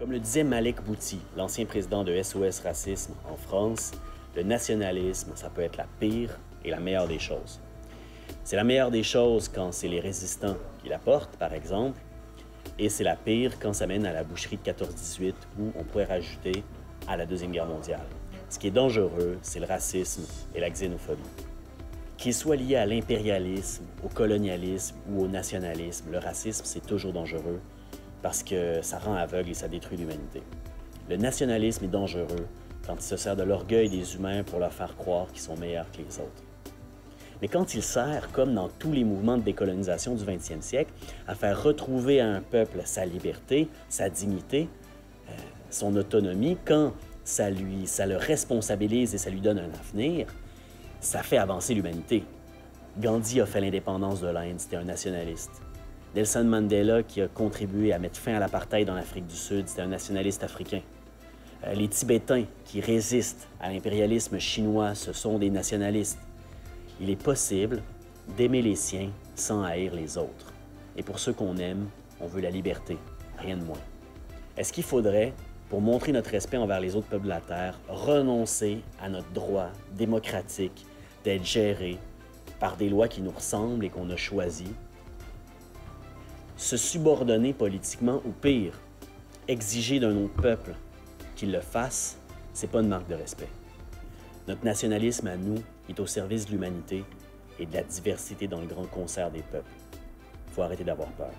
Comme le disait Malek Bouti, l'ancien président de SOS Racisme en France, le nationalisme, ça peut être la pire et la meilleure des choses. C'est la meilleure des choses quand c'est les résistants qui la portent, par exemple, et c'est la pire quand ça mène à la boucherie de 14-18, où on pourrait rajouter à la Deuxième Guerre mondiale. Ce qui est dangereux, c'est le racisme et la xénophobie. Qu'il soit lié à l'impérialisme, au colonialisme ou au nationalisme, le racisme, c'est toujours dangereux parce que ça rend aveugle et ça détruit l'humanité. Le nationalisme est dangereux quand il se sert de l'orgueil des humains pour leur faire croire qu'ils sont meilleurs que les autres. Mais quand il sert, comme dans tous les mouvements de décolonisation du 20e siècle, à faire retrouver à un peuple sa liberté, sa dignité, son autonomie, quand ça le responsabilise et ça lui donne un avenir, ça fait avancer l'humanité. Gandhi a fait l'indépendance de l'Inde, c'était un nationaliste. Nelson Mandela, qui a contribué à mettre fin à l'apartheid dans l'Afrique du Sud, c'était un nationaliste africain. Les Tibétains qui résistent à l'impérialisme chinois, ce sont des nationalistes. Il est possible d'aimer les siens sans haïr les autres. Et pour ceux qu'on aime, on veut la liberté, rien de moins. Est-ce qu'il faudrait, pour montrer notre respect envers les autres peuples de la Terre, renoncer à notre droit démocratique d'être gérés par des lois qui nous ressemblent et qu'on a choisies, se subordonner politiquement ou pire, exiger d'un autre peuple qu'il le fasse, c'est pas une marque de respect. Notre nationalisme à nous est au service de l'humanité et de la diversité dans le grand concert des peuples. Il faut arrêter d'avoir peur.